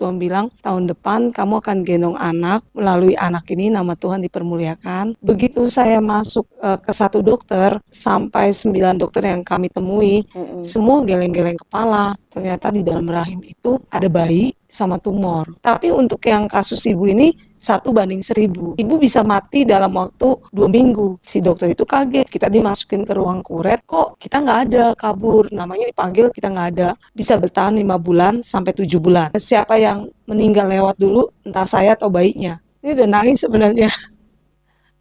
Tuhan bilang tahun depan kamu akan gendong anak, melalui anak ini nama Tuhan dipermuliakan. Begitu saya masuk ke satu dokter, sampai 9 dokter yang kami temui, semua geleng-geleng kepala. Ternyata di dalam rahim itu ada bayi sama tumor. Tapi untuk yang kasus ibu ini 1:1000. Ibu bisa mati dalam waktu 2 minggu. Si dokter itu kaget. Kita dimasukin ke ruang kuret, kok kita nggak ada, kabur. Namanya dipanggil, kita nggak ada. Bisa bertahan 5 bulan sampai 7 bulan. Siapa yang meninggal lewat dulu, entah saya atau bayinya. Ini udah nangis sebenarnya.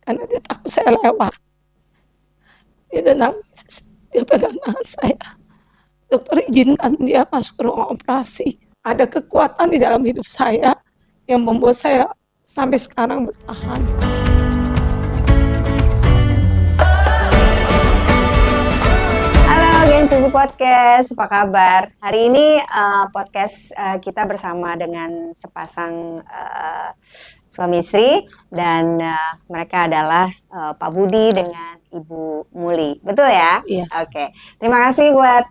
Karena dia takut saya lewat. Dia udah nangis. Dia pegang tangan saya. Dokter izinkan dia masuk ke ruang operasi. Ada kekuatan di dalam hidup saya yang membuat saya sampai sekarang bertahan. Halo Gen Sisi Podcast, apa kabar? Hari ini podcast kita bersama dengan sepasang suami istri dan mereka adalah Pak Budi dengan Ibu Muli. Betul ya? Iya. Oke. Terima kasih buat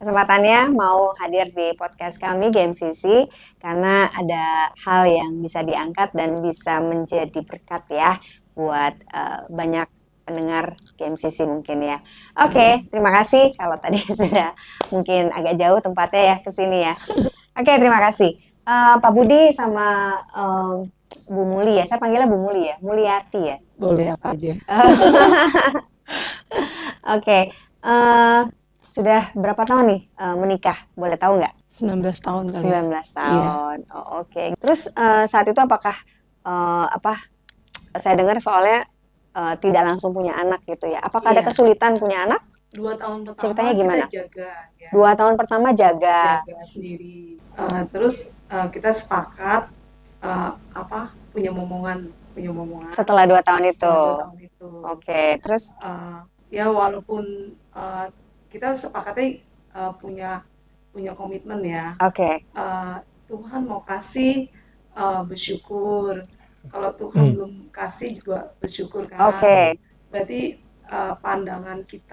kesempatannya mau hadir di podcast kami GMCC karena ada hal yang bisa diangkat dan bisa menjadi berkat ya buat banyak pendengar GMCC mungkin ya. Oke, terima kasih kalau tadi sudah mungkin agak jauh tempatnya ya ke sini ya. Oke, terima kasih. Pak Budi sama Bu Muli ya, saya panggilnya Bu Muli ya, Mulyati ya. Boleh apa aja. Oke, sudah berapa tahun nih menikah? Boleh tahu nggak? 19 tahun kali. 19 tahun. Iya. Oh, oke. Terus saat itu apakah saya dengar soalnya tidak langsung punya anak gitu ya? Apakah ada kesulitan punya anak? 2 tahun pertama ceritanya gimana? kita jaga. Ya. 2 tahun pertama jaga sendiri. Terus kita sepakat punya momongan. Setelah 2 tahun itu. Oke. Terus ya walaupun kita sepakatnya punya komitmen ya. Oke. Tuhan mau kasih bersyukur. Kalau Tuhan belum kasih juga bersyukur kan. Oke. Berarti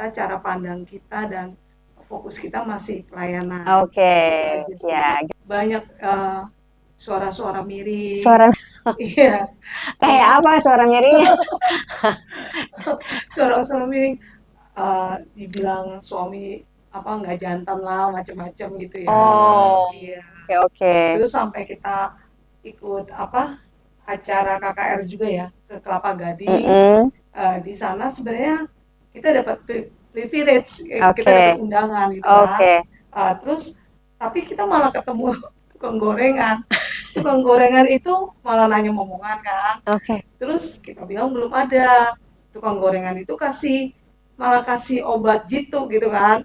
cara pandang kita dan fokus kita masih pelayanan. Oke. Ya. Banyak suara-suara miring. Iya. Kayak apa suara miringnya? Suara-suara miring. Dibilang suami nggak jantan lah, macam-macam gitu ya. Oh. Iya. Oke. Terus sampai kita ikut acara KKR juga ya ke Kelapa Gading. Di sana sebenarnya kita dapat privilege, kita dapat undangan gitu kan. Terus tapi kita malah ketemu tukang gorengan. Tukang gorengan itu malah nanya momongan kan. Terus kita bilang belum ada. Tukang gorengan itu malah kasih obat jitu gitu kan.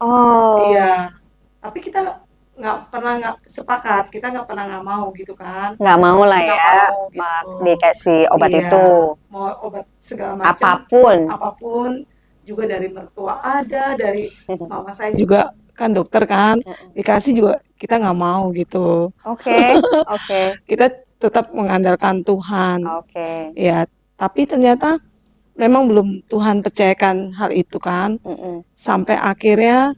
Iya. Tapi kita nggak sepakat, kita nggak pernah nggak mau gitu kan. Nggak mau lah ya, gitu. Dikasih obat itu. Mau obat segala macam. Apapun. Juga dari mertua ada, dari mama saya juga kan dokter kan. Dikasih juga kita nggak mau gitu. Oke. Kita tetap mengandalkan Tuhan. Ya, tapi ternyata memang belum Tuhan percayakan hal itu kan. Sampai akhirnya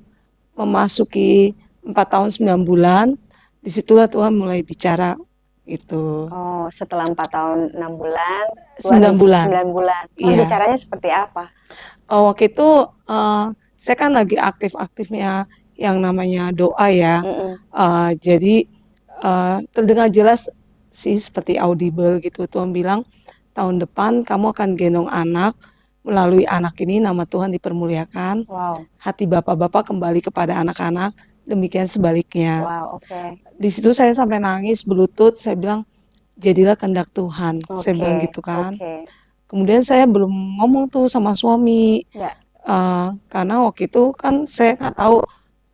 memasuki 4 tahun 9 bulan, disitulah Tuhan mulai bicara gitu. Oh, setelah 4 tahun 6 bulan, 9 bulan. Iya. Bicaranya seperti apa? Waktu itu saya kan lagi aktif-aktifnya yang namanya doa ya. Jadi terdengar jelas sih seperti audible gitu. Tuhan bilang tahun depan kamu akan gendong anak, melalui anak ini nama Tuhan dipermuliakan. Hati bapak-bapak kembali kepada anak-anak, demikian sebaliknya. Di situ saya sampai nangis berlutut, saya bilang jadilah kehendak Tuhan. Saya bilang gitu kan. Kemudian saya belum ngomong tuh sama suami. Karena waktu itu kan saya nggak tahu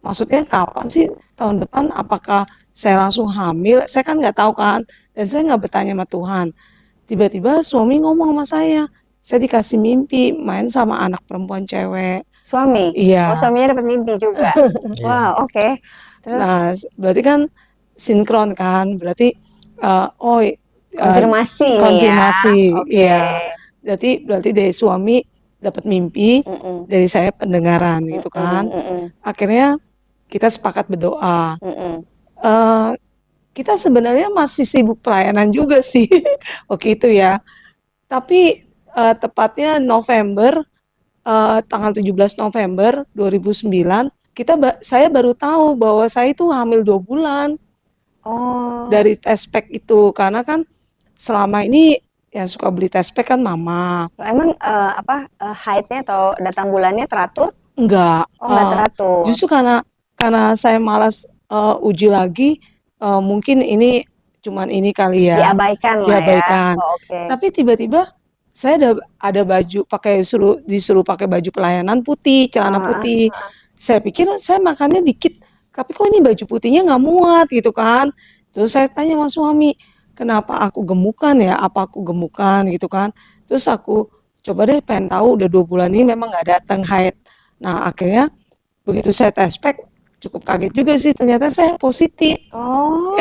maksudnya kapan sih tahun depan, apakah saya langsung hamil, saya kan nggak tahu kan. Dan saya nggak bertanya sama Tuhan. Tiba-tiba suami ngomong sama saya dikasih mimpi main sama anak perempuan cewek. Suami? Iya. Oh, suaminya dapat mimpi juga. Wow, oke. Terus? Nah, berarti kan sinkron kan, berarti konfirmasi ya. Iya. Berarti dari suami dapat mimpi, dari saya pendengaran gitu kan. Akhirnya kita sepakat berdoa. kita sebenarnya masih sibuk pelayanan juga sih waktu itu ya. Tapi tepatnya November, tanggal 17 November 2009, saya baru tahu bahwa saya itu hamil 2 bulan Oh, dari test pack itu. Karena kan selama ini yang suka beli test pack kan mama. emang haidnya atau datang bulannya teratur? Enggak, Oh, nggak teratur. justru karena saya malas uji lagi, mungkin ini cuman ini kali ya, Diabaikan lah ya. diabaikan. Oh, oke. Tapi tiba-tiba saya ada baju disuruh pakai baju pelayanan putih, celana Ah, ah, putih. Saya pikir saya makannya dikit, tapi kok ini baju putihnya nggak muat gitu kan. Terus saya tanya sama suami, kenapa aku gemukan ya? Apa aku gemukan gitu kan? Terus aku coba deh pengen tahu udah 2 bulan ini memang nggak datang haid. Nah akhirnya begitu saya tes pack cukup kaget juga sih ternyata saya positif. Oh,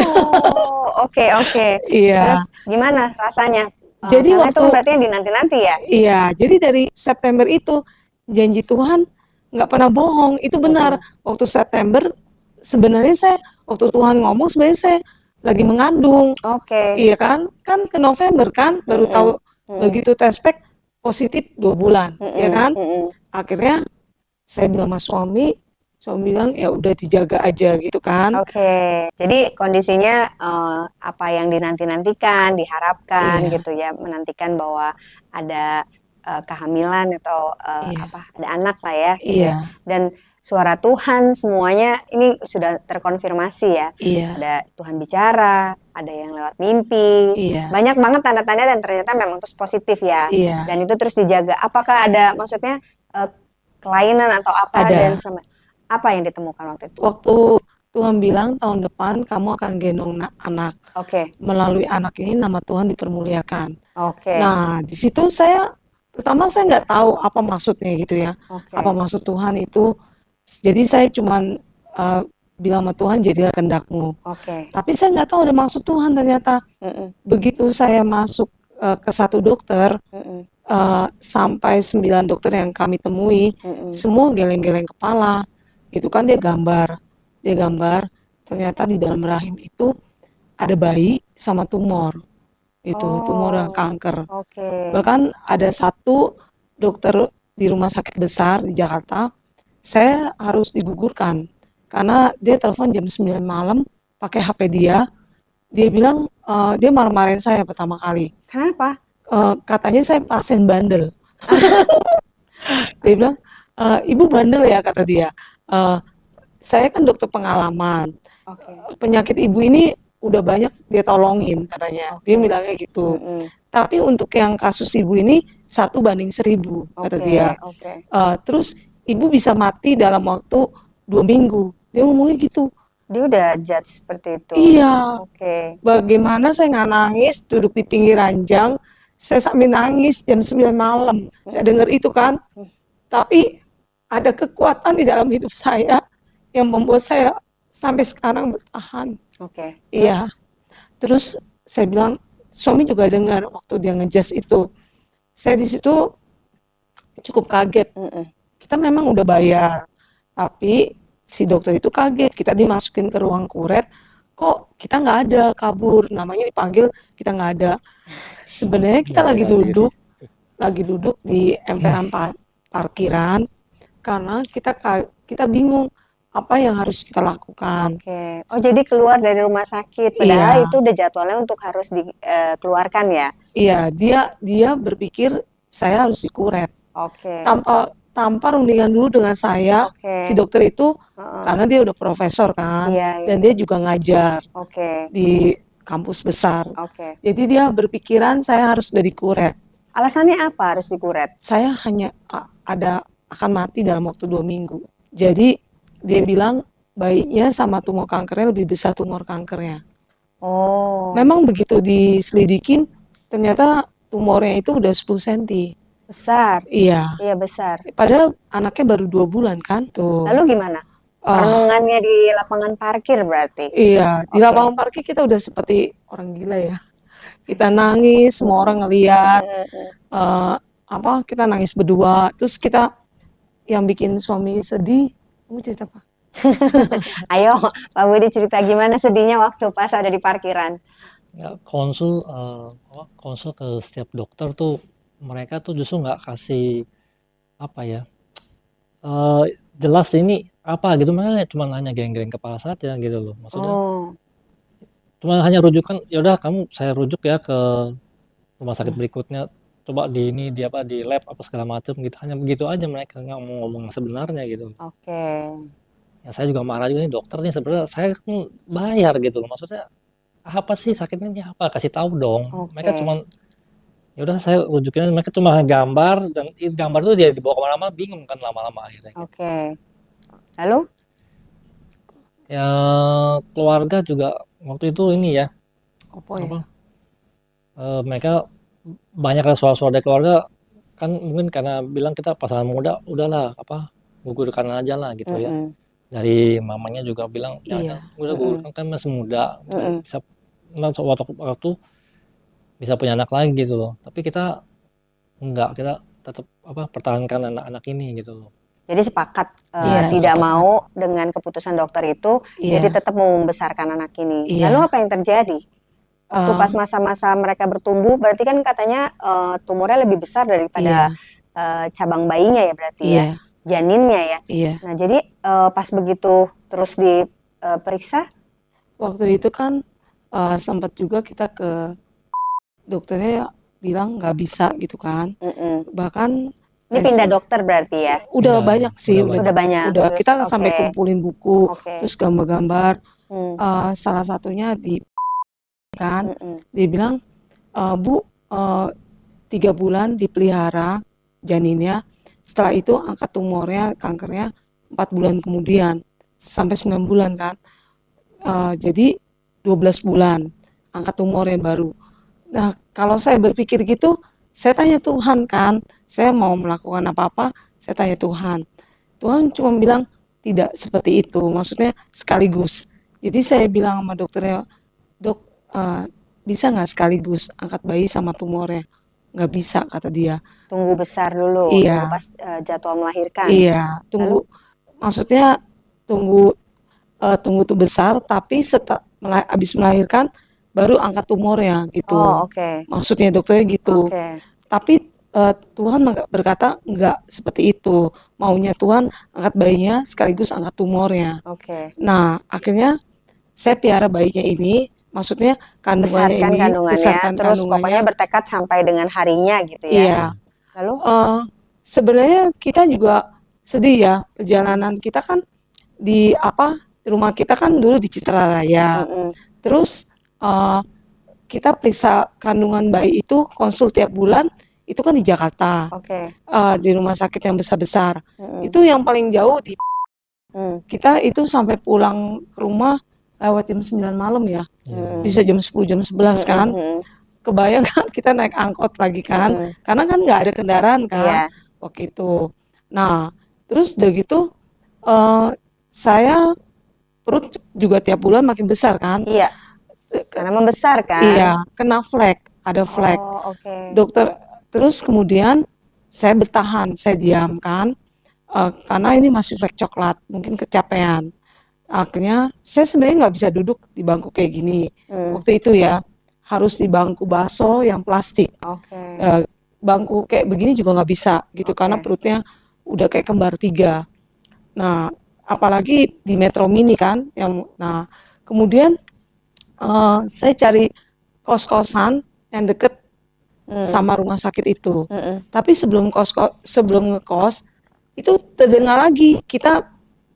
oke oke. Terus Iya. gimana rasanya? Jadi Karena itu waktu kan berarti yang dinanti-nanti ya? Iya, jadi dari September itu janji Tuhan nggak pernah bohong, itu benar. Mm-mm. Waktu September sebenarnya waktu Tuhan ngomong sebenarnya saya lagi mengandung, Oke. iya kan? Kan ke November kan, baru tahu Mm-mm. Mm-mm. begitu tes pack positif 2 bulan, ya Mm-mm. kan? Mm-mm. Akhirnya saya bilang sama suami bilang ya udah dijaga aja gitu kan. Oke, jadi kondisinya apa yang dinanti-nantikan, diharapkan Iya, gitu ya, menantikan bahwa ada kehamilan atau iya, ada anak lah ya gitu ya. iya, Dan suara Tuhan semuanya ini sudah terkonfirmasi ya. iya, Ada Tuhan bicara, ada yang lewat mimpi, iya, banyak banget tanda-tanda dan ternyata memang terus positif ya. iya, Dan itu terus dijaga. Apakah ada maksudnya eh, kelainan atau apa dan ada. apa yang ditemukan waktu itu? Waktu Tuhan bilang tahun depan kamu akan gendong anak. Oke. Melalui anak ini nama Tuhan dipermuliakan. Oke, Nah, di situ pertama saya nggak tahu apa maksudnya gitu ya. Apa oke, maksud Tuhan itu. Jadi saya cuman eh, bilang sama Tuhan jadilah kehendakmu. oke. Tapi saya nggak tahu ada maksud Tuhan ternyata. Mm-mm, Begitu saya masuk ke satu dokter, mm-mm, sampai 9 dokter yang kami temui, mm-mm. semua geleng-geleng kepala. Gitu kan dia gambar, ternyata di dalam rahim itu ada bayi sama tumor, itu tumor dan Oh, kanker. oke. Bahkan ada satu dokter di rumah sakit besar di Jakarta, saya harus digugurkan karena dia telepon jam 9 malam pakai HP dia bilang dia marah-marahin saya pertama kali. Kenapa? Katanya saya pasien bandel. Dia bilang, ibu bandel ya kata dia. "Eh, saya kan dokter pengalaman. Oke, Penyakit ibu ini udah banyak dia tolongin katanya. Dia oke. bilangnya gitu. Mm-mm, Tapi untuk yang kasus ibu ini 1 banding 1000 kata oke, dia. oke. Terus ibu bisa mati dalam waktu 2 minggu. Dia ngomongnya gitu. Dia udah judge seperti itu. Iya, Oke. bagaimana saya nggak nangis duduk di pinggir ranjang. Saya sambil nangis jam 9 malam. Saya dengar itu kan. Tapi ada kekuatan di dalam hidup saya yang membuat saya sampai sekarang bertahan. Oke. Terus, Iya. Terus saya bilang, suami juga dengar waktu dia ngejas itu. Saya di situ cukup kaget. mm-mm. Kita memang udah bayar, tapi si dokter itu kaget. Kita dimasukin ke ruang kuret, kok kita nggak ada, kabur. Namanya dipanggil, kita nggak ada. Sebenarnya kita lagi duduk di emperan parkiran karena kita bingung apa yang harus kita lakukan. Oke. Oh, jadi keluar dari rumah sakit. Padahal Iya, itu udah jadwalnya untuk harus dikeluarkan ya. iya, dia berpikir saya harus dikuret Oke. tanpa tanpa rundingan dulu dengan saya. Si Oke. dokter itu Heeh. karena dia udah profesor kan, Iya, iya. dan dia juga ngajar Oke. di kampus besar. Oke. Jadi dia berpikiran saya harus udah dikuret. Alasannya apa harus dikuret? Saya hanya akan mati dalam waktu 2 minggu. Jadi dia bilang bayinya sama tumor kankernya lebih besar tumor kankernya. Oh, Memang begitu diselidikin, ternyata tumornya itu udah 10 cm. besar. Iya, Iya, besar. padahal anaknya baru 2 bulan kan tuh. Lalu gimana? Ah, Renungannya di lapangan parkir berarti? iya, di Oke. lapangan parkir kita udah seperti orang gila ya. Kita nangis, semua orang ngeliat, Mm-mm. eh, kita nangis berdua. Terus yang bikin suami sedih, kamu cerita apa? Ayo, Pak Budi cerita gimana sedihnya waktu pas ada di parkiran. Ya, konsul ke setiap dokter tuh mereka tuh justru nggak kasih apa ya jelas ini apa gitu, mereka cuma hanya geleng-geleng kepala saja gitu loh, maksudnya Oh, cuma hanya rujukan, ya udah kamu saya rujuk ya ke rumah sakit Hmm. berikutnya, coba di ini di apa di lab apa segala macam gitu, hanya begitu aja, mereka nggak mau ngomong yang sebenarnya gitu. oke. Ya saya juga marah juga nih, dokter nih sebenarnya saya kan bayar gitu loh, maksudnya apa sih sakitnya ini apa, kasih tahu dong. Mereka Oke. cuma ya udah saya rujukin aja, mereka cuma gambar, dan gambar tuh dia dibawa kemana-mana, bingung kan lama-lama akhirnya gitu. Oke. Lalu? Ya keluarga juga waktu itu ini ya Apa ya? apa mereka banyak ada soal-soal dari keluarga, kan mungkin karena bilang kita pasangan muda, udahlah apa gugurkan aja lah gitu ya. Mm-mm. Dari mamanya juga bilang jangan, Iya. udah Mm-mm. gugurkan kan masih muda, Mm-mm. bisa nanti waktu bisa punya anak lagi gitu loh. Tapi kita enggak, kita tetap apa pertahankan anak-anak ini gitu loh. Jadi sepakat Iya, tidak sepakat. mau dengan keputusan dokter itu, jadi Iya. tetap mau membesarkan anak ini. Iya. Lalu apa yang terjadi? Waktu Eh, pas masa-masa mereka bertumbuh, berarti kan katanya tumornya lebih besar daripada Iya. cabang bayinya ya berarti ya, Iya. janinnya ya. Iya. Nah jadi pas begitu terus diperiksa, Waktu itu kan sempat juga kita ke dokternya bilang nggak bisa gitu kan. Bahkan ini pindah dokter berarti ya? udah Pindah, banyak sih, Udah banyak. udah Terus, kita oke. sampai kumpulin buku, Oke. terus gambar-gambar. Hmm. Salah satunya di kan, Mm-mm. dia bilang, Bu, 3 bulan dipelihara janinnya, setelah itu angka tumornya, kankernya 4 bulan kemudian, sampai 9 bulan kan. Jadi 12 bulan angka tumornya baru. Nah, kalau saya berpikir gitu, saya tanya Tuhan kan, saya mau melakukan apa-apa, saya tanya Tuhan. Tuhan cuma bilang tidak seperti itu, maksudnya sekaligus. Jadi saya bilang sama dokternya, Dok, bisa nggak sekaligus angkat bayi sama tumornya? Nggak bisa, kata dia. Tunggu besar dulu, Iya. tunggu pas jadwal melahirkan. Iya, tunggu. Maksudnya tunggu tuh besar, tapi habis melahirkan baru angkat tumornya gitu. Oh, oke. Maksudnya dokternya gitu. Oke. Tapi Tuhan berkata enggak seperti itu. Maunya Tuhan angkat bayinya sekaligus angkat tumornya. Oke. Nah, akhirnya saya piara bayinya ini, maksudnya kandungannya Besarkan ini, kandungannya, besarkan terus kandungannya. pokoknya bertekad sampai dengan harinya gitu ya. Iya. Lalu? Sebenarnya kita juga sedih ya, perjalanan kita kan di rumah kita kan dulu di Citra Raya. Terus kita periksa kandungan bayi itu konsul tiap bulan itu kan di Jakarta. Oke. Di rumah sakit yang besar-besar. Itu yang paling jauh di kita itu sampai pulang ke rumah lewat jam 9 malam ya. Bisa jam 10, jam 11 kan. Kebayang kan kita naik angkot lagi kan. Karena kan nggak ada kendaraan kan. Iya. Waktu itu. Nah, terus udah gitu saya perut juga tiap bulan makin besar kan. Iya. Karena membesar kan. Iya, kena flek, ada flek. Oh, oke. Dokter, terus kemudian saya bertahan, saya diamkan karena ini masih flek coklat, mungkin kecapean. Akhirnya saya sebenarnya nggak bisa duduk di bangku kayak gini. Waktu itu ya, harus di bangku baso yang plastik. Oke. Bangku kayak begini juga nggak bisa gitu, karena perutnya udah kayak kembar 3. Nah, apalagi di Metro Mini kan, nah kemudian saya cari kos-kosan yang deket sama rumah sakit itu. Tapi sebelum ngekos itu terdengar lagi, kita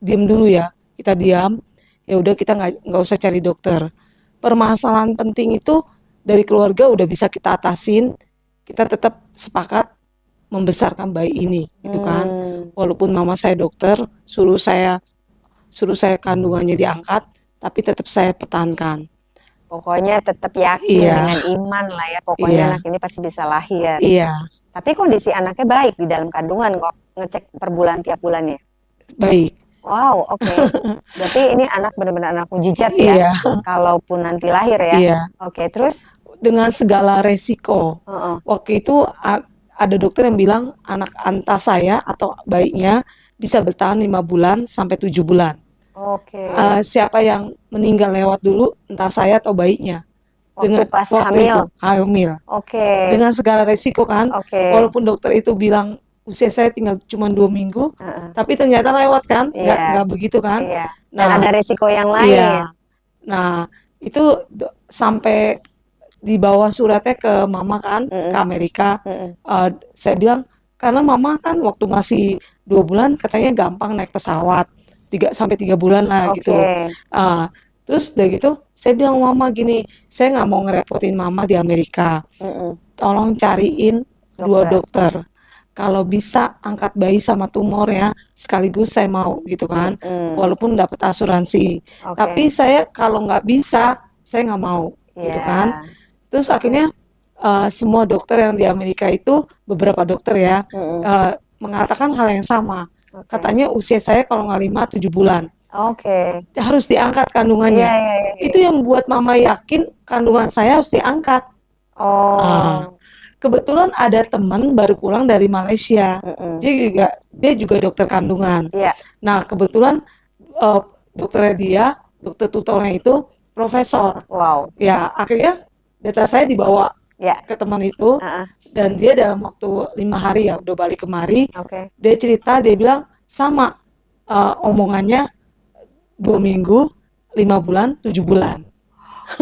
diam dulu ya, kita diam. Ya udah, kita nggak usah cari dokter. Permasalahan penting itu dari keluarga udah bisa kita atasin. Kita tetap sepakat membesarkan bayi ini, gitu kan. Walaupun mama saya dokter, suruh saya kandungannya diangkat, tapi tetap saya pertahankan. Pokoknya tetap yakin dengan iman lah ya. Pokoknya anak ini pasti bisa lahir. Iya. Tapi kondisi anaknya baik di dalam kandungan kok. Ngecek per bulan tiap bulannya. Baik. Wow, oke. Berarti ini anak benar-benar anak mujizat ya. Iya. Kalaupun nanti lahir ya. Iya. Oke, terus? Dengan segala resiko. Waktu itu ada dokter yang bilang anak anta saya atau bayinya bisa bertahan 5 bulan sampai 7 bulan. Oke. Siapa yang meninggal lewat dulu, entah saya atau bayinya. Waktu pas Waktu hamil. itu hamil. Oke. Dengan segala resiko kan, Oke. walaupun dokter itu bilang usia saya tinggal cuma 2 minggu, Heeh. tapi ternyata lewat kan, Iya. nggak begitu kan. Iya. Dan Nah, ada resiko yang lain. iya. Nah, itu sampai dibawa suratnya ke mama kan, ke Amerika. Saya bilang, karena mama kan waktu masih 2 bulan katanya gampang naik pesawat, 3 sampai 3 bulan lah gitu. Oke. Terus udah gitu, saya bilang mama gini, saya nggak mau ngerepotin mama di Amerika. Tolong cariin 2 dokter. Kalau bisa angkat bayi sama tumor ya, sekaligus saya mau gitu kan, walaupun dapat asuransi. Oke. Tapi saya kalau nggak bisa, saya nggak mau gitu Iya. kan. Terus akhirnya semua dokter yang di Amerika itu, beberapa dokter ya, mengatakan hal yang sama. Oke. Katanya usia saya kalau nggak 5, 7 bulan. Oke. Harus diangkat kandungannya. Iya, iya, iya. Itu yang buat mama yakin kandungan saya harus diangkat. Oh. Kebetulan ada teman baru pulang dari Malaysia. Dia juga dokter kandungan. Iya. Nah, kebetulan dokter tutornya itu profesor. Wow. Ya, akhirnya data saya dibawa Ya. ke teman itu, dan dia dalam waktu 5 hari ya udah balik kemari. Oke. Dia cerita, dia bilang sama omongannya 2 minggu, 5 bulan, 7 bulan.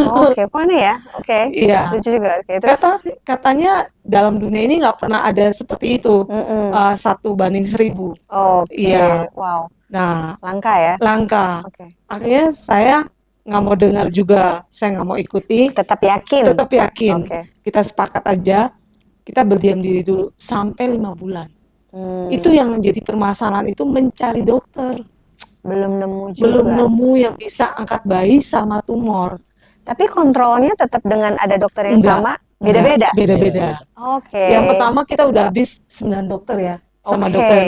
Oke, kok aneh ya? Oke. Iya. Lucu juga. Oke, terus Katanya dalam dunia ini nggak pernah ada seperti itu, 1 banding 1000. oke. Iya. Wow. Nah, Langka ya? langka. Oke. Akhirnya saya nggak mau dengar juga, saya nggak mau ikuti. Tetap yakin. Tetap yakin. Oke. Kita sepakat aja, kita berdiam diri dulu sampai 5 bulan. Itu yang jadi permasalahan itu mencari dokter. Belum nemu juga. Belum nemu yang bisa angkat bayi sama tumor. Tapi kontrolnya tetap dengan ada dokter yang Enggak, sama? Beda-beda? Beda-beda. Oke. Yang pertama kita udah habis 9 dokter ya, sama Oke. dokter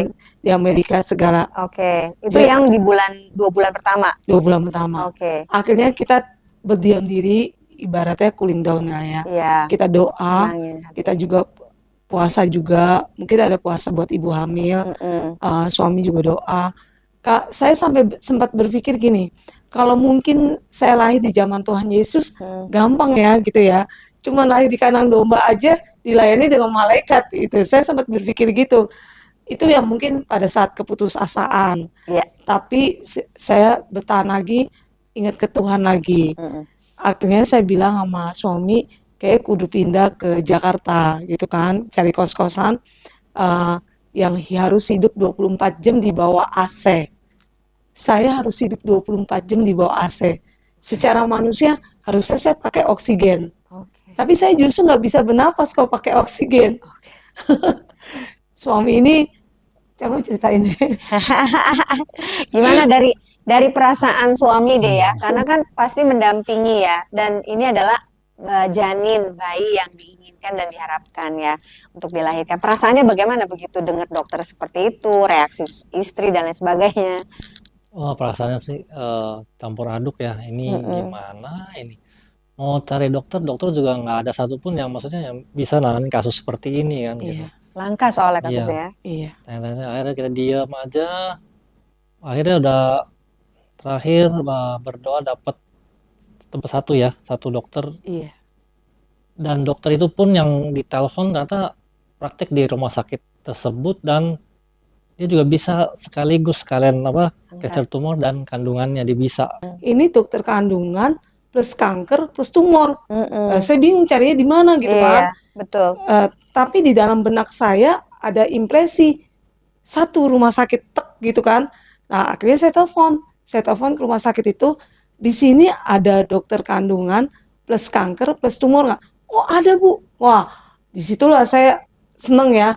di Amerika segala. Oke. Itu Jadi- yang di 2 bulan pertama? 2 bulan pertama. Oke. Akhirnya kita berdiam diri, ibaratnya cooling down lah ya. Iya. Kita doa, Tenangin hati. kita juga puasa juga, mungkin ada puasa buat ibu hamil, suami juga doa. Kak, saya sampai sempat berpikir gini, kalau mungkin saya lahir di zaman Tuhan Yesus, gampang ya gitu ya. Cuma lahir di kandang domba aja dilayani dengan malaikat itu. Saya sempat berpikir gitu. Itu yang mungkin pada saat keputusasaan. Iya. Tapi saya bertahan lagi, ingat ke Tuhan lagi. Akhirnya saya bilang sama suami, kayak kudu pindah ke Jakarta gitu kan, cari kos-kosan yang harus hidup 24 jam di bawah AC. Saya harus hidup 24 jam di bawah AC. Secara manusia harusnya saya pakai oksigen. Oke. Tapi saya justru nggak bisa bernapas kalau pakai oksigen. Suami ini, kamu ceritain deh. Gimana dari perasaan suami deh ya, karena kan pasti mendampingi ya, dan ini adalah janin bayi yang diinginkan dan diharapkan ya untuk dilahirkan. Perasaannya bagaimana begitu dengar dokter seperti itu, reaksi istri dan lain sebagainya? Wah, perasaannya sih campur aduk ya. Ini gimana ini? Mau cari dokter juga nggak ada satupun yang maksudnya yang bisa nangani kasus seperti ini kan gitu. Iya, Langka soalnya Iya. kasusnya. iya. Tanya-tanya, akhirnya kita diam aja. Akhirnya udah terakhir berdoa dapat satu dokter, Iya. dan dokter itu pun yang ditelepon ternyata praktek di rumah sakit tersebut, dan dia juga bisa sekaligus sekalian geser tumor dan kandungannya dia bisa. Ini dokter kandungan plus kanker plus tumor. Mm-mm. Saya bingung carinya di mana gitu kan. Iya, betul. Tapi di dalam benak saya ada impresi satu rumah sakit gitu kan. Nah, akhirnya saya telepon ke rumah sakit itu, di sini ada dokter kandungan plus kanker plus tumor nggak? Oh, ada Bu. Wah, disitulah saya seneng ya.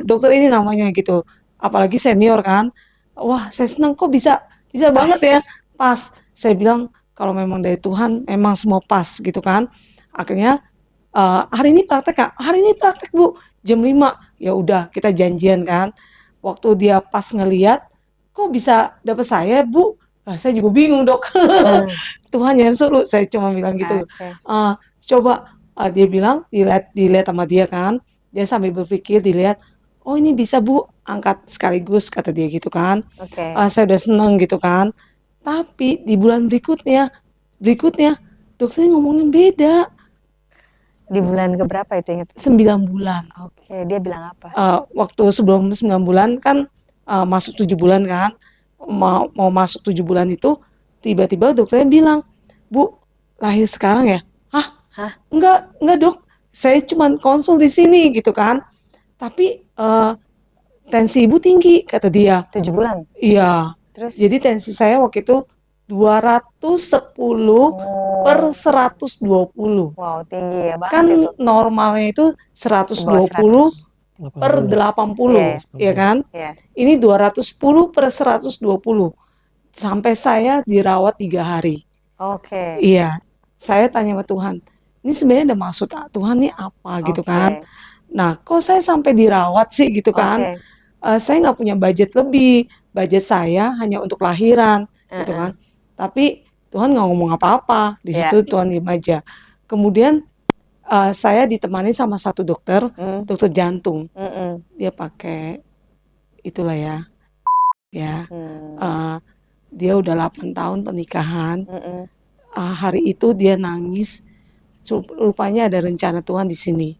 Dokter ini namanya gitu. Apalagi senior kan. Wah, saya seneng kok bisa banget ya. Pas. Saya bilang kalau memang dari Tuhan memang semua pas gitu kan. Akhirnya hari ini praktek Kak. Hari ini praktek Bu. Jam 5. Ya udah, kita janjian kan. Waktu dia pas ngeliat, kok bisa dapet saya Bu? Nah, saya juga bingung Dok. Tuhan yang suruh, saya cuma bilang gitu. Oke. Coba, dia bilang dilihat sama dia kan. Dia sambil berpikir, dilihat, oh ini bisa Bu, angkat sekaligus kata dia gitu kan. Oke. Saya udah seneng gitu kan. Tapi di bulan berikutnya dokternya ngomongin beda. Di bulan keberapa itu ingat? 9 bulan. Oke, dia bilang apa? Waktu sebelum 9 bulan kan masuk 7 bulan kan. Mau masuk 7 bulan itu tiba-tiba dokternya bilang, "Bu, lahir sekarang ya?" Hah? Enggak dok, saya cuma konsul di sini gitu kan. Tapi tensi ibu tinggi kata dia. 7 bulan. Iya. Terus? Jadi tensi saya waktu itu 210 per 120. Wow, tinggi ya banget Kan itu. normalnya itu Di bawah 120 per 80. 80, Iya. ya kan? Iya. Ini 210 per 120. Sampai saya dirawat 3 hari. Oke. Iya, saya tanya sama Tuhan, ini sebenarnya ada maksud Tuhan nih apa gitu kan? Oke. Nah, kok saya sampai dirawat sih gitu kan? Oke. Saya nggak punya budget lebih, budget saya hanya untuk lahiran gitu kan. Tapi Tuhan nggak ngomong apa-apa, di Iya. situ Tuhan diem aja. Kemudian saya ditemani sama satu dokter, dokter jantung. Dia pakai itulah ya, dia udah 8 tahun pernikahan. Hari itu dia nangis, rupanya ada rencana Tuhan di sini.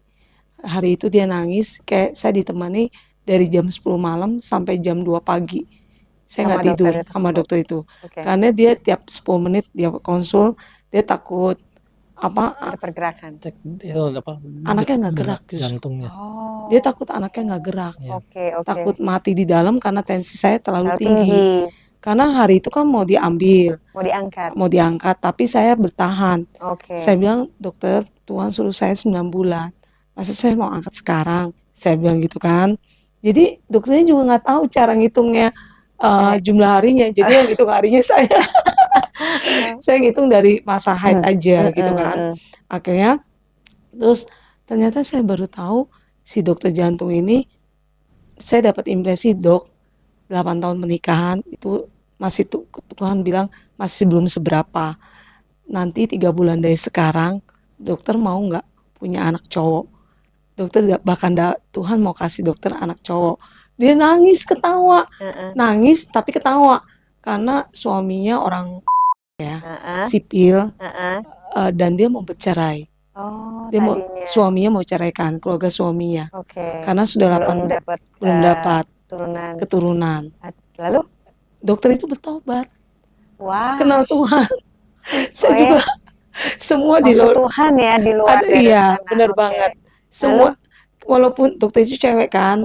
Hari itu dia nangis, kayak saya ditemani dari jam 10 malam sampai jam 2 pagi. Saya Sama nggak tidur dokter itu sama tersebut? dokter itu. Oke. Karena dia tiap 10 menit dia konsul, dia takut Ada pergerakan. Cek itu apa? Anaknya nggak gerak detak justru. jantungnya. Oh. Dia takut anaknya nggak gerak. Iya. Oke, oke. Takut mati di dalam karena tensi saya terlalu Terlalu tinggi. tinggi. Karena hari itu kan mau diambil, Mau diangkat. tapi saya bertahan. Oke. Saya bilang, dokter, Tuhan suruh saya 9 bulan. Masa saya mau angkat sekarang? Saya bilang gitu kan. Jadi dokternya juga nggak tahu cara ngitungnya jumlah harinya. Jadi yang ngitung harinya saya. Saya ngitung dari masa haid aja gitu kan. Akhirnya, terus ternyata saya baru tahu si dokter jantung ini, saya dapat impresi, dok, 8 tahun pernikahan itu masih Tuhan bilang masih belum seberapa. Nanti 3 bulan dari sekarang dokter mau nggak punya anak cowok. Dokter bahkan Tuhan mau kasih dokter anak cowok. Dia nangis ketawa, nangis tapi ketawa karena suaminya orang sipil dan dia mau bercerai. Oh, Dia mau tadinya. suaminya mau ceraikan keluarga suaminya Oke. karena sudah belum dapat turunan. keturunan. Lalu? Dokter itu bertobat, Wah. kenal Tuhan. Saya Oh, juga semua di Maksud luar Tuhan ya di luar ada, dari iya sana. benar Oke. banget. Semua walaupun dokter itu cewek kan,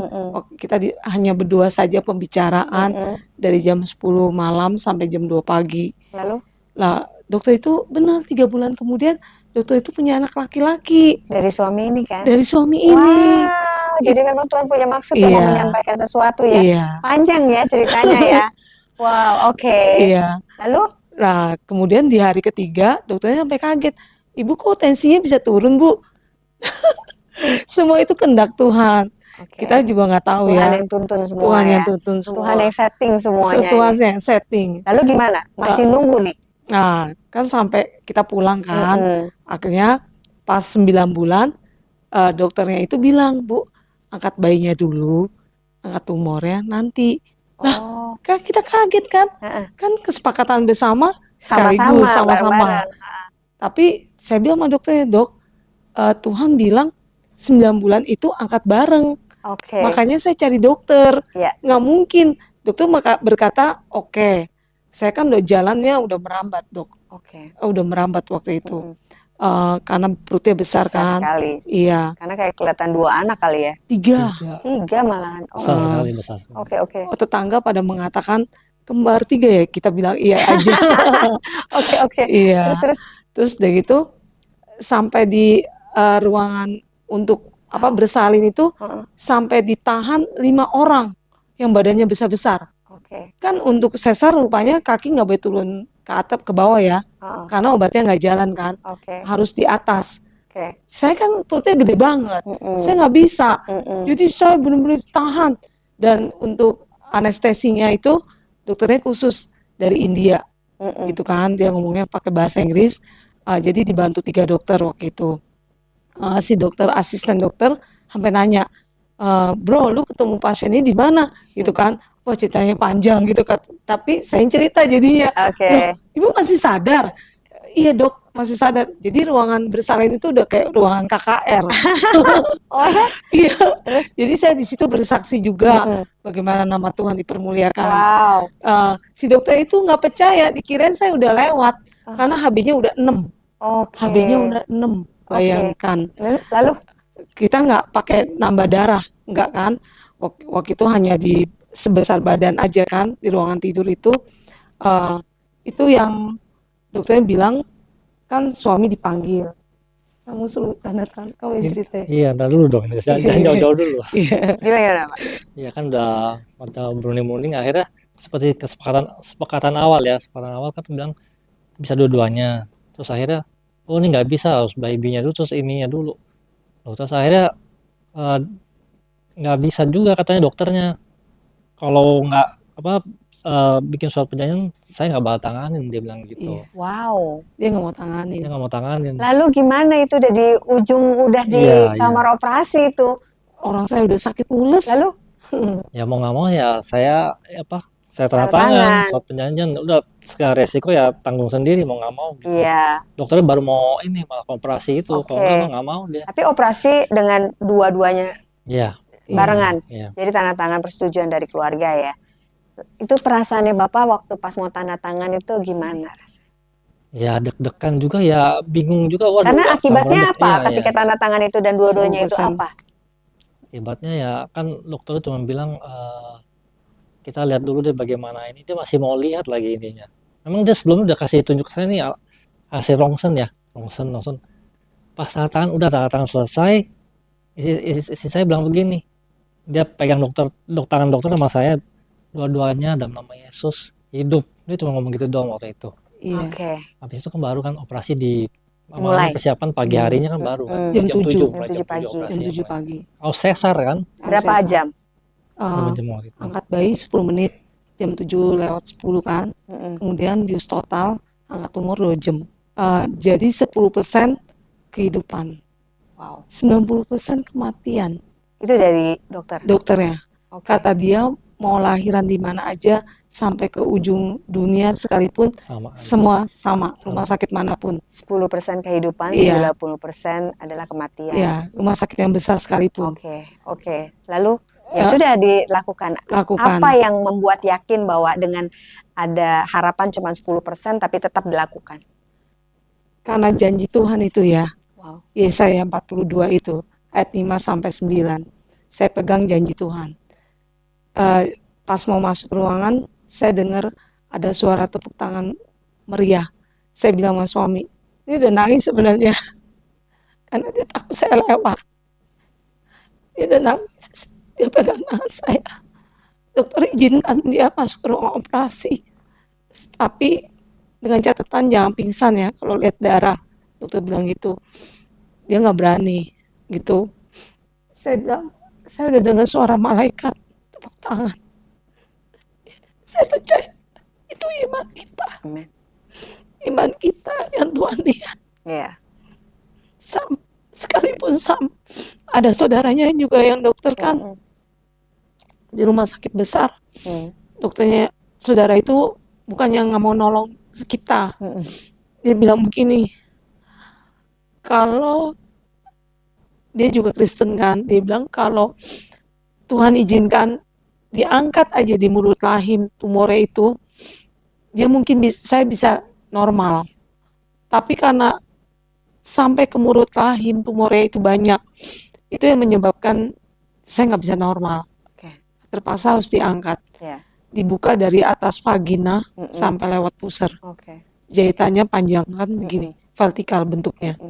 kita hanya berdua saja pembicaraan dari jam 10 malam sampai jam 2 pagi. Lalu? Lah, dokter itu benar 3 bulan kemudian dokter itu punya anak laki-laki Dari suami ini kan? dari suami ini. Wow, jadi memang Tuhan punya maksud ya mau Iya. menyampaikan sesuatu ya. Iya, Panjang ya ceritanya ya. Wow, oke. iya. Lalu? Nah, kemudian di hari ketiga dokternya sampai kaget. Ibu kok tensinya bisa turun, Bu? Semua itu kehendak Tuhan. Oke. Kita juga nggak tahu Tuhan ya. yang tuntun semua Tuhan ya. yang tuntun semua. Tuhan yang setting semuanya. Tuhan ini. yang setting. Lalu gimana? Masih nunggu nih? Nah, kan sampai kita pulang kan. Akhirnya pas 9 bulan dokternya itu bilang, Bu, angkat bayinya dulu, angkat tumornya nanti. Nah, kan kita kaget kan? Kan kesepakatan bersama sekaligus sama-sama. bareng-bareng. Tapi saya bilang sama dokternya, Dok, Tuhan bilang 9 bulan itu angkat bareng. Oke. Makanya saya cari dokter. Iya. Nggak mungkin. Dokter berkata, oke. Saya kan udah jalannya udah merambat, Dok. Oke. Udah merambat waktu itu. Karena perutnya besar Besar kan. sekali. Iya. Karena kayak kelihatan 2 anak kali ya. 3. 3 malahan. Besar sekali, besar. Oke. Tetangga pada mengatakan kembar 3 ya. Kita bilang iya aja. Oke. Iya. Terus Udah gitu sampai di ruangan untuk bersalin itu sampai ditahan 5 orang yang badannya besar-besar. Oke. Kan untuk sesar rupanya kaki nggak boleh turun ke atap ke bawah ya, karena obatnya nggak jalan kan, Oke. harus di atas. Oke. Saya kan perutnya gede banget, saya nggak bisa, jadi saya benar-benar tahan. Dan untuk anestesinya itu dokternya khusus dari India, gitu kan, dia ngomongnya pakai bahasa Inggris, jadi dibantu 3 dokter waktu itu. Si dokter asisten dokter sampai nanya, bro, lu ketemu pasien ini di mana, gitu kan? Wah, ceritanya panjang gitu kan. Tapi saya cerita jadinya. Oke. Loh, Ibu masih sadar? Iya dok, masih sadar. Jadi ruangan bersalin itu udah kayak ruangan KKR. Oh ya? Iya. Terus? Jadi saya di situ bersaksi juga Mm-mm. bagaimana nama Tuhan dipermuliakan. Wow. Si dokter itu nggak percaya, dikirain saya udah lewat karena HB-nya udah 6. Oke. HB-nya udah 6. Bayangkan. Lalu? Kita nggak pakai nambah darah, nggak kan? Waktu itu hanya di sebesar badan aja kan di ruangan tidur itu. Itu yang dokternya bilang kan suami dipanggil. Kamu suruh tanda tangan, kamu yang cerita. Iya, ntar dulu dong, jangan jauh-jauh dulu. Iya. Gimana Pak? Iya kan udah berunding-unding, akhirnya seperti kesepakatan awal ya, kesepakatan awal kan bilang bisa dua-duanya. Terus akhirnya, oh ini nggak bisa, harus baby-nya dulu, terus ininya dulu. Loh, terus akhirnya nggak bisa juga katanya dokternya. Kalau nggak bikin surat perjanjian, saya nggak bakal tanganin, dia bilang gitu. Iya. Wow. Dia nggak mau tanganin. Dia nggak mau tanganin. Lalu gimana itu udah di ujung, udah di Iya, kamar operasi itu? Orang saya udah sakit mules. Lalu? Ya mau nggak mau ya saya saya tanda Tanda tangan. tangan surat perjanjian, udah segala resiko ya tanggung sendiri mau nggak mau gitu. Iya. Dokternya baru mau melakukan operasi itu, kalau nggak mau dia. Tapi operasi dengan dua-duanya Iya. barengan. Iya. Jadi tanda tangan persetujuan dari keluarga ya. Itu perasaannya Bapak waktu pas mau tanda tangan itu gimana? Ya deg-degan juga ya, bingung juga. Waduh, Karena akibatnya tambah apa iya, ketika iya. tanda tangan itu dan dua-duanya itu 100%. apa? Akibatnya ya kan dokter cuma bilang kita lihat dulu deh bagaimana ini. Dia masih mau lihat lagi ininya. Memang dia sebelumnya udah kasih tunjuk saya nih hasil rongsen ya, rongsen. Pas tanda tangan udah tanda tangan selesai, istri saya bilang begini. Dia pegang tangan dokter sama saya, dua-duanya dalam nama Yesus hidup. Dia cuma ngomong gitu doang waktu itu. Iya. Oke. Habis itu kan baru kan operasi Mulai. persiapan pagi harinya kan baru kan. Jam 7. mulai Jam 7 pagi. Jam operasinya 7 mulai. pagi. Oh, sesar kan? Berapa Sesar. jam? Berapa jam waktu itu? Angkat bayi 10 menit. Jam 7 lewat 10 kan. Kemudian bius total angkat tumor 2 jam. Jadi 10% kehidupan. Wow. 90% kematian. Itu dari dokter. Dokternya. Oke. Kata dia mau lahiran di mana aja sampai ke ujung dunia sekalipun Sama aja. semua sama, rumah sakit manapun. 10% kehidupan, Iya. 90% adalah kematian. Ya, rumah sakit yang besar sekalipun. Oke. Lalu ya sudah dilakukan. Lakukan. Apa yang membuat yakin bahwa dengan ada harapan cuma 10% tapi tetap dilakukan? Karena janji Tuhan itu ya. Wow. Yesaya 42 itu ayat 5 sampai 9. Saya pegang janji Tuhan. Pas mau masuk ruangan, saya dengar ada suara tepuk tangan meriah. Saya bilang sama suami, ini udah nangis sebenarnya. Karena dia takut saya lewat. Dia udah nangis, dia pegang tangan saya. Dokter izinkan dia masuk ke ruang operasi. Tapi dengan catatan jangan pingsan ya, kalau lihat darah. Dokter bilang gitu. Dia nggak berani gitu. Saya bilang, saya udah dengar suara malaikat tepuk tangan. Saya percaya itu iman kita. Amin. Iman kita yang Tuhan lihat. Iya. Sekalipun ada saudaranya juga yang dokter kan di rumah sakit besar. Dokternya saudara itu bukannya nggak mau nolong kita. Dia bilang begini, kalau dia juga Kristen kan, dia bilang kalau Tuhan izinkan diangkat aja di mulut rahim tumornya itu, dia mungkin saya bisa normal. Tapi karena sampai ke mulut rahim tumornya itu banyak, itu yang menyebabkan saya nggak bisa normal. Terpaksa harus diangkat. Dibuka dari atas vagina sampai lewat pusar. Jahitannya panjang kan begini, vertikal bentuknya.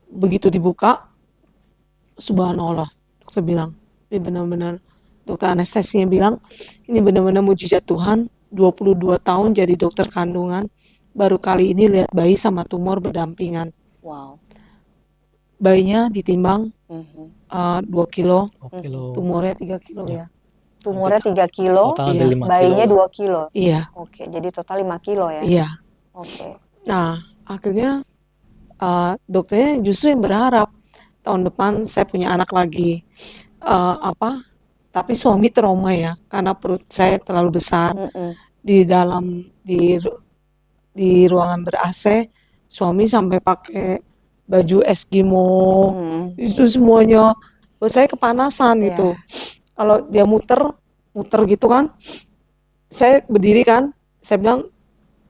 Begitu dibuka, subhanallah, dokter bilang, ini benar-benar, dokter anestesinya bilang, ini benar-benar mujizat Tuhan. 22 tahun jadi dokter kandungan, baru kali ini lihat bayi sama tumor berdampingan. Wow. Bayinya ditimbang 2 kilo, tumornya 3 kilo ya. Tumornya 3 kilo, Iya. bayinya 2 kilo. Iya. Oke, jadi total 5 kilo ya? Iya. Oke. Nah, akhirnya dokternya justru yang berharap tahun depan saya punya anak lagi. Tapi suami trauma ya, karena perut saya terlalu besar. Di dalam di ruangan ber-AC, suami sampai pakai baju Eskimo, itu semuanya buat saya kepanasan Iya. gitu. Kalau dia muter gitu kan, saya berdiri kan, saya bilang,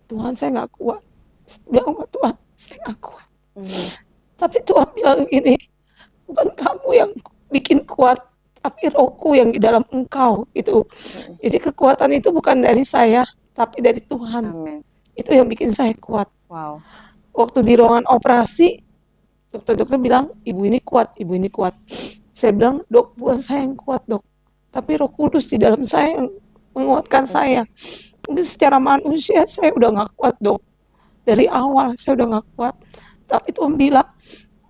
Tuhan saya nggak kuat. Saya bilang sama Tuhan, saya nggak kuat. Tapi Tuhan bilang gini, bukan kamu yang bikin kuat, tapi rohku yang di dalam engkau gitu. Jadi kekuatan itu bukan dari saya, tapi dari Tuhan. Amin. Itu yang bikin saya kuat. Wow. Waktu di ruangan operasi, dokter-dokter bilang, ibu ini kuat, ibu ini kuat. Saya bilang, dok, bukan saya yang kuat, dok. Tapi Roh Kudus di dalam saya yang menguatkan saya. Mungkin secara manusia saya udah nggak kuat, dok. Dari awal saya udah nggak kuat. Tapi Tuhan bilang,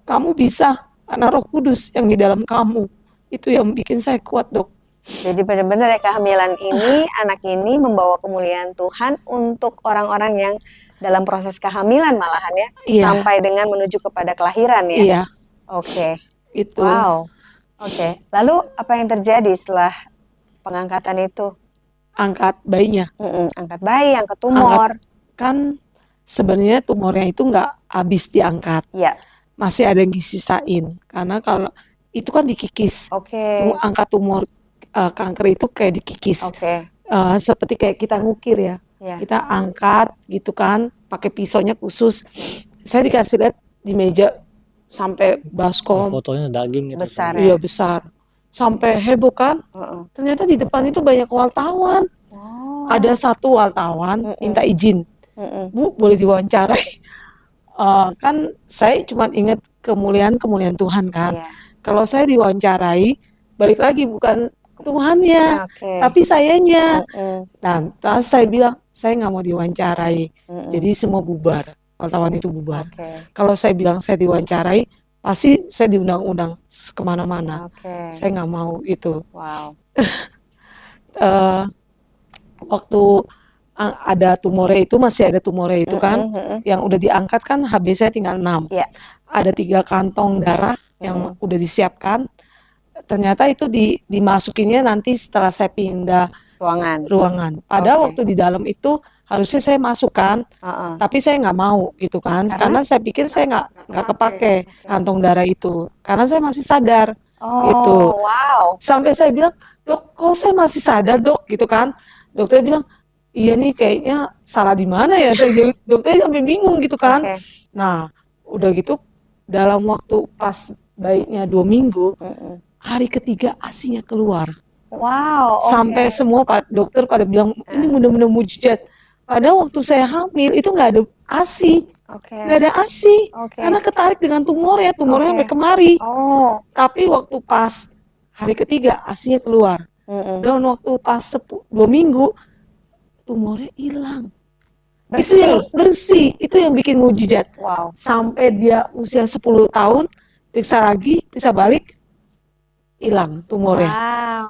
kamu bisa, karena Roh Kudus yang di dalam kamu. Itu yang bikin saya kuat, dok. Jadi benar-benar ya kehamilan ini, anak ini membawa kemuliaan Tuhan untuk orang-orang yang dalam proses kehamilan malahan ya, Iya. sampai dengan menuju kepada kelahiran ya. Iya, Oke. itu. Wow. Oke. Lalu apa yang terjadi setelah pengangkatan itu? Angkat bayinya. Angkat bayi, angkat tumor. Kan sebenarnya tumornya itu nggak habis diangkat. Iya. Masih ada yang disisain. Karena kalau itu kan dikikis. Oke. Angkat tumor kanker itu kayak dikikis. Oke. Seperti kayak kita ngukir ya. Iya. Kita angkat gitu kan, pakai pisaunya khusus. Saya dikasih lihat di meja sampai baskom. Fotonya daging gitu. Besar Iya ya. besar. Sampai heboh kan. Ternyata di depan itu banyak wartawan. Wow. Ada satu wartawan minta izin. Bu, boleh diwawancarai. Kan saya cuma ingat kemuliaan Tuhan kan. Iya. Kalau saya diwawancarai, balik lagi bukan Tuhannya, Oke. tapi sayanya. Nah, terus saya bilang, saya nggak mau diwawancarai. Jadi semua bubar, wartawan itu bubar. Oke. Kalau saya bilang saya diwawancarai, pasti saya diundang-undang kemana-mana. Oke. Saya nggak mau itu. Wow. Waktu ada tumornya itu, masih ada tumornya itu kan, yang udah diangkat kan HB saya tinggal 6. Iya. Ada 3 kantong darah yang udah disiapkan. Ternyata itu dimasukinnya nanti setelah saya pindah ruangan. Padahal waktu di dalam itu harusnya saya masukkan, tapi saya nggak mau gitu kan, karena saya pikir saya nggak kepake kantong darah itu, karena saya masih sadar gitu. Wow. Sampai saya bilang, dok, kok saya masih sadar dok gitu kan? Dokter bilang, iya nih kayaknya salah di mana ya? Dokter sampai bingung gitu kan. Oke. Nah, udah gitu dalam waktu pas bayinya 2 minggu, hari ketiga ASI-nya keluar. Wow. Oke. Sampai semua dokter pada bilang, ini benar-benar mujizat. Padahal waktu saya hamil itu nggak ada ASI. Oke. Nggak ada ASI. Oke. Karena ketarik dengan tumornya Oke. sampai kemari. Oh. Tapi waktu pas hari ketiga ASI-nya keluar. Dan waktu pas 2 minggu, tumornya hilang. Itu yang bersih, itu yang bikin mujizat. Wow. Sampai dia usia 10 tahun, periksa lagi, periksa balik, hilang tumornya. Wow.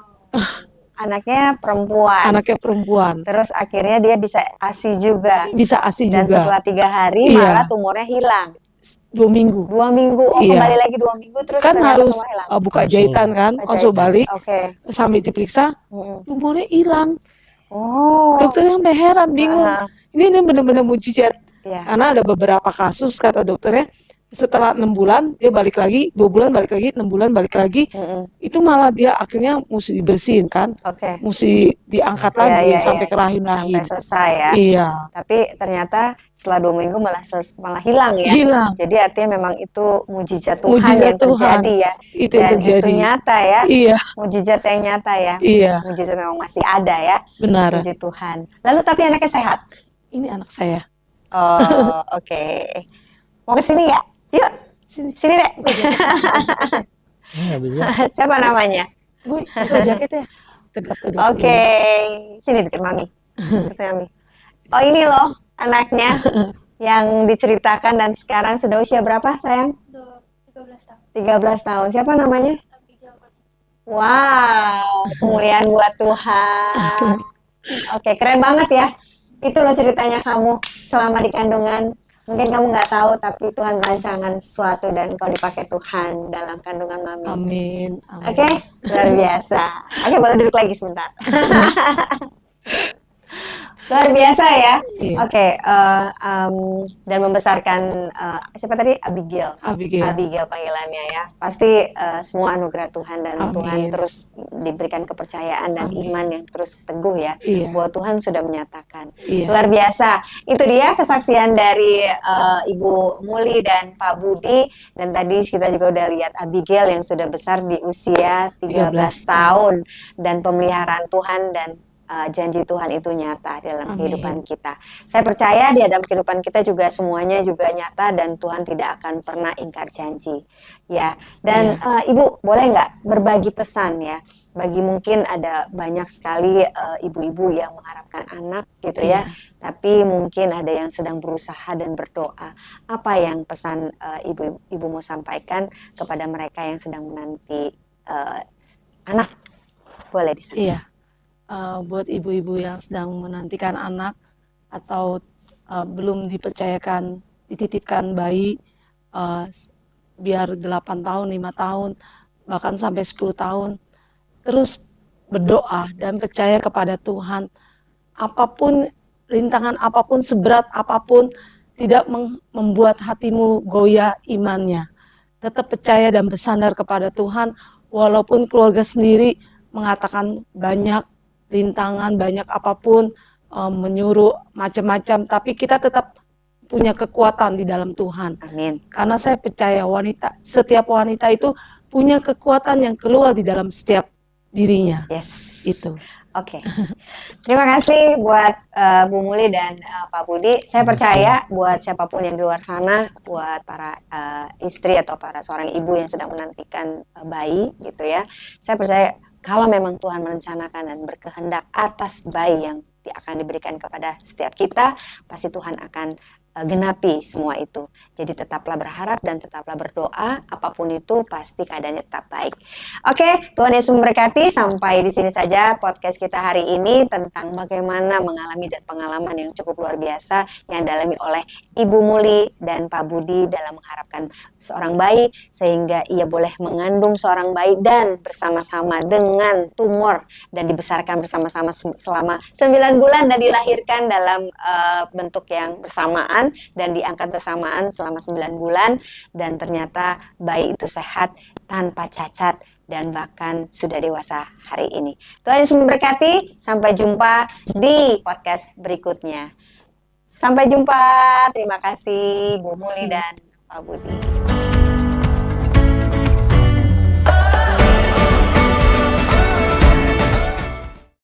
Anaknya perempuan. Anaknya perempuan. Terus akhirnya dia bisa ASI juga. Bisa ASI Dan juga. setelah 3 hari Iya. malah tumornya hilang. 2 minggu. 2 minggu. Oh, Iya. kembali lagi 2 minggu terus Kan ternyata harus tumor hilang. buka jahitan kan, konsul balik, Oke. sambil diperiksa, tumornya hilang. Oh. Dokternya sampai heran, bingung. Ini benar-benar mujizat. Iya. Karena ada beberapa kasus kata dokternya, setelah 6 bulan dia balik lagi, 2 bulan balik lagi, 6 bulan balik lagi, itu malah dia akhirnya mesti dibersihin kan, Oke. mesti diangkat Iya, lagi iya, sampai iya. ke rahim-rahim. Sampai selesai ya. Iya, Tapi ternyata setelah 2 minggu malah hilang ya. hilang. Jadi artinya memang itu mujizat Tuhan Mujizat yang Tuhan. terjadi ya. Itu yang Dan terjadi. itu nyata ya. Iya, Mujizat yang nyata ya. iya, Mujizat memang masih ada ya. benar. Puji Tuhan. Lalu tapi anaknya sehat. Ini anak saya. Oh, oke. Mau ke sini ya? Yuk. Sini. Sini deh. Ini nggak bisa. Siapa namanya? Bu, buka jaketnya. Tegap-tegap. Oke. Sini deket Mami. Deket Mami. Oh, ini loh anaknya yang diceritakan dan sekarang sudah usia berapa, sayang? 13 tahun. 13 tahun. Siapa namanya? Wow, kemuliaan buat Tuhan. Oke, keren banget ya. Itu loh ceritanya kamu selama di kandungan. Mungkin kamu nggak tahu, tapi Tuhan rancangan sesuatu dan kau dipakai Tuhan dalam kandungan mami. Amin. Oke, luar biasa. Oke, boleh duduk lagi sebentar. Luar biasa ya. Iya. Oke, dan membesarkan siapa tadi? Abigail. Abigail. Abigail panggilannya ya. Pasti semua anugerah Tuhan dan Amin. Tuhan terus diberikan kepercayaan dan Amin. iman yang terus teguh ya. Iya. Bahwa Tuhan sudah menyatakan. Iya. Luar biasa. Itu dia kesaksian dari Ibu Muli dan Pak Budi. Dan tadi kita juga udah lihat Abigail yang sudah besar di usia 13 tahun. Dan pemeliharaan Tuhan dan janji Tuhan itu nyata dalam Amin. kehidupan kita. Saya percaya di dalam kehidupan kita juga semuanya juga nyata dan Tuhan tidak akan pernah ingkar janji. Ya, dan Ibu boleh nggak berbagi pesan ya? Bagi mungkin ada banyak sekali ibu-ibu yang mengharapkan anak gitu ya, tapi mungkin ada yang sedang berusaha dan berdoa. Apa yang pesan ibu mau sampaikan kepada mereka yang sedang menanti anak? Boleh disampaikan. Iya. Buat ibu-ibu yang sedang menantikan anak atau belum dipercayakan dititipkan bayi biar 8 tahun, 5 tahun, bahkan sampai 10 tahun, terus berdoa dan percaya kepada Tuhan. Apapun rintangan apapun, seberat apapun, tidak membuat hatimu goyah imannya. Tetap percaya dan bersandar kepada Tuhan, walaupun keluarga sendiri mengatakan banyak rintangan, banyak apapun, menyuruh macam-macam, tapi kita tetap punya kekuatan di dalam Tuhan. Amin. Karena saya percaya setiap wanita itu punya kekuatan yang keluar di dalam setiap dirinya. Yes. Itu. Oke. Terima kasih buat Bu Muli dan Pak Budi. Saya percaya buat siapapun yang di luar sana, buat para istri atau para seorang ibu yang sedang menantikan bayi gitu ya. Saya percaya kalau memang Tuhan merencanakan dan berkehendak atas bayi yang akan diberikan kepada setiap kita, pasti Tuhan akan genapi semua itu. Jadi tetaplah berharap dan tetaplah berdoa, apapun itu pasti keadaannya tetap baik. Oke, Tuhan Yesus memberkati. Sampai di sini saja podcast kita hari ini tentang bagaimana mengalami dan pengalaman yang cukup luar biasa yang dialami oleh Ibu Muli dan Pak Budi dalam mengharapkan seorang bayi, sehingga ia boleh mengandung seorang bayi dan bersama-sama dengan tumor dan dibesarkan bersama-sama selama 9 bulan dan dilahirkan dalam bentuk yang bersamaan dan diangkat bersamaan selama 9 bulan, dan ternyata bayi itu sehat tanpa cacat dan bahkan sudah dewasa hari ini. Tuhan Yesus memberkati. Sampai jumpa di podcast berikutnya. Sampai jumpa. Terima kasih Bu Muli dan Pak Budi.